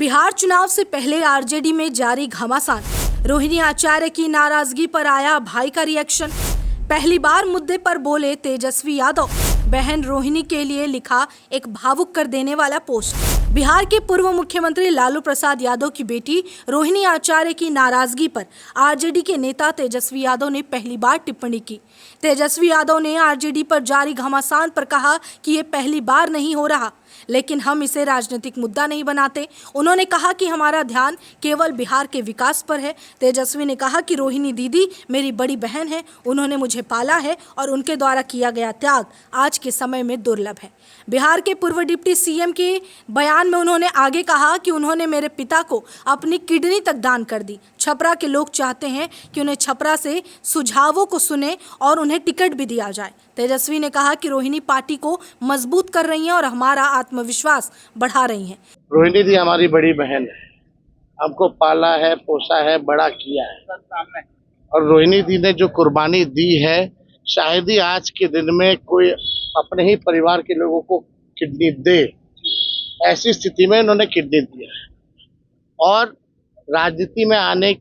बिहार चुनाव से पहले आरजेडी में जारी घमासान। रोहिणी आचार्य की नाराजगी पर आया भाई का रिएक्शन। पहली बार मुद्दे पर बोले तेजस्वी यादव। बहन रोहिणी के लिए लिखा एक भावुक कर देने वाला पोस्ट। बिहार के पूर्व मुख्यमंत्री लालू प्रसाद यादव की बेटी रोहिणी आचार्य की नाराजगी पर आरजेडी के नेता तेजस्वी यादव ने पहली बार टिप्पणी की। तेजस्वी यादव ने आरजेडी पर जारी घमासान पर कहा कि ये पहली बार नहीं हो रहा, लेकिन हम इसे राजनीतिक मुद्दा नहीं बनाते। उन्होंने कहा कि हमारा ध्यान केवल बिहार के विकास पर है। तेजस्वी ने कहा कि रोहिणी दीदी मेरी बड़ी बहन है, उन्होंने मुझे पाला है और उनके द्वारा किया गया त्याग आज के समय में दुर्लभ है। बिहार के पूर्व डिप्टी सीएम के बयान में उन्होंने आगे कहा कि उन्होंने मेरे पिता को अपनी किडनी तक दान कर दी। छपरा के लोग चाहते हैं कि उन्हें छपरा से सुझावों को सुने और उन्हें टिकट भी दिया जाए। तेजस्वी ने कहा कि रोहिणी पार्टी को मजबूत कर रही हैं और हमारा आत्मविश्वास बढ़ा रही हैं। रोहिणी दी हमारी बड़ी बहन है, हमको पाला है, पोसा है, बड़ा किया है और रोहिणी दी ने जो कुर्बानी दी है, शायद ही आज के दिन में कोई अपने ही परिवार के लोगों को किडनी दे। ऐसी स्थिति में उन्होंने किडनी दिया है और राजनीति में आने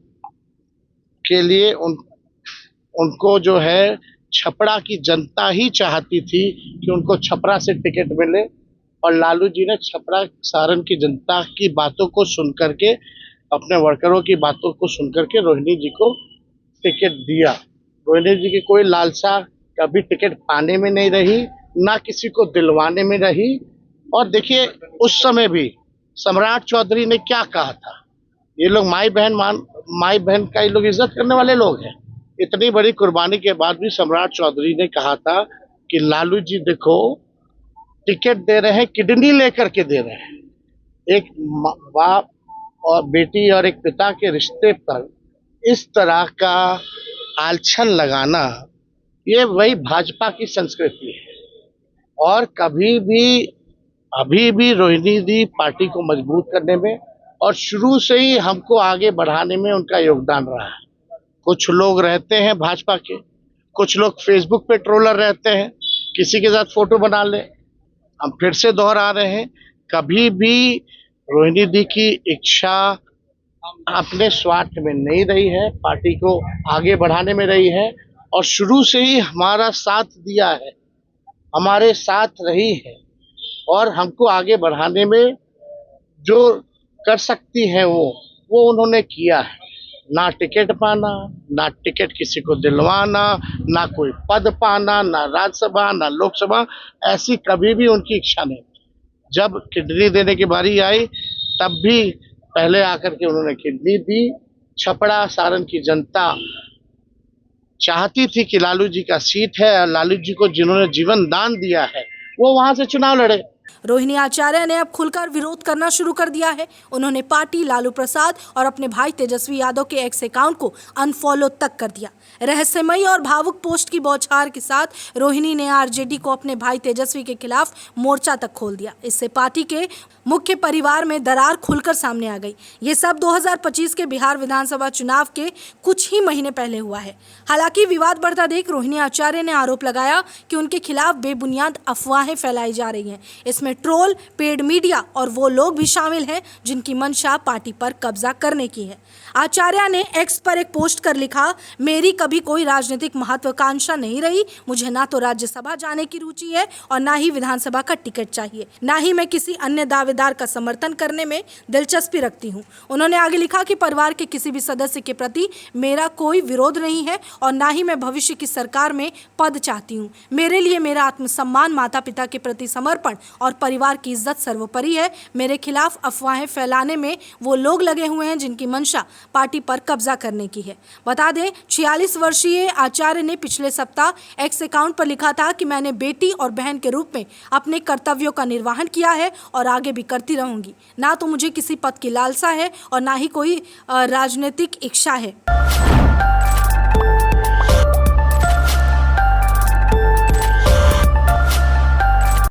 के लिए उनको जो है छपरा की जनता ही चाहती थी कि उनको छपरा से टिकट मिले और लालू जी ने छपरा सारण की जनता की बातों को सुन करके, अपने वर्करों की बातों को सुन करके रोहिणी जी को टिकट दिया। रोहिणी जी की कोई लालसा कभी टिकट पाने में नहीं रही, ना किसी को दिलवाने में रही। और देखिए उस समय भी सम्राट चौधरी ने क्या कहा था, ये लोग माई बहन का ये लोग इज्जत करने वाले लोग हैं। इतनी बड़ी कुर्बानी के बाद भी सम्राट चौधरी ने कहा था कि लालू जी देखो टिकट दे रहे हैं, किडनी लेकर के दे रहे हैं। एक बाप और बेटी और एक पिता के रिश्ते पर इस तरह का आलछन लगाना, ये वही भाजपा की संस्कृति है। और कभी भी अभी भी रोहिणी दी पार्टी को मजबूत करने में और शुरू से ही हमको आगे बढ़ाने में उनका योगदान रहा है। कुछ लोग रहते हैं भाजपा के, कुछ लोग फेसबुक पे ट्रोलर रहते हैं, किसी के साथ फोटो बना ले। हम फिर से दोहरा रहे हैं, कभी भी रोहिणी दी की इच्छा अपने स्वार्थ में नहीं रही है, पार्टी को आगे बढ़ाने में रही है और शुरू से ही हमारा साथ दिया है, हमारे साथ रही है और हमको आगे बढ़ाने में जो कर सकती है वो उन्होंने किया है। ना टिकट पाना, ना टिकट किसी को दिलवाना, ना कोई पद पाना, ना राज्यसभा, ना लोकसभा, ऐसी कभी भी उनकी इच्छा नहीं। जब किडनी देने की बारी आई तब भी पहले आकर के उन्होंने किडनी दी। छपरा सारण की जनता चाहती थी कि लालू जी का सीट है और लालू जी को जिन्होंने जीवन दान दिया है वो वहां से चुनाव लड़े। रोहिणी आचार्य ने अब खुलकर विरोध करना शुरू कर दिया है। उन्होंने पार्टी, लालू प्रसाद और अपने भाई तेजस्वी यादव के एक्स अकाउंट को अनफॉलो तक कर दिया। रहस्यमयी और भावुक पोस्ट की बौछार के साथ रोहिणी ने आरजेडी को अपने भाई तेजस्वी के खिलाफ मोर्चा तक खोल दिया। इससे पार्टी के मुख्य परिवार में दरार खुलकर सामने आ गई। ये सब 2025 के बिहार विधानसभा चुनाव के कुछ ही महीने पहले हुआ है। हालांकि विवाद बढ़ता देख रोहिणी आचार्य ने आरोप लगाया कि उनके खिलाफ बेबुनियाद अफवाहें फैलाई जा रही हैं। इसमें ट्रोल, पेड मीडिया और वो लोग भी शामिल हैं जिनकी मंशा पार्टी पर कब्जा करने की है। आचार्य ने एक्स पर एक पोस्ट कर लिखा, मेरी कभी कोई राजनीतिक महत्वाकांक्षा नहीं रही। मुझे ना तो राज्यसभा जाने की रुचि है और ना ही विधानसभा का टिकट चाहिए, ना ही मैं किसी अन्य दावेदार का समर्थन करने में दिलचस्पी रखती हूँ। उन्होंने आगे लिखा कि परिवार के किसी भी सदस्य के प्रति मेरा कोई विरोध नहीं है और ना ही मैं भविष्य की सरकार में पद चाहती हूँ। मेरे लिए मेरा आत्मसम्मान, माता पिता के प्रति समर्पण और परिवार की इज्जत सर्वोपरि है। मेरे खिलाफ अफवाहें फैलाने में वो लोग लगे हुए हैं जिनकी मंशा पार्टी पर कब्जा करने की है। बता दें, 46 वर्षीय आचार्य ने पिछले सप्ताह एक्स अकाउंट पर लिखा था कि मैंने बेटी और बहन के रूप में अपने कर्तव्यों का निर्वहन किया है और आगे भी करती रहूंगी। ना तो मुझे किसी पद की लालसा है और ना ही कोई राजनीतिक इच्छा है।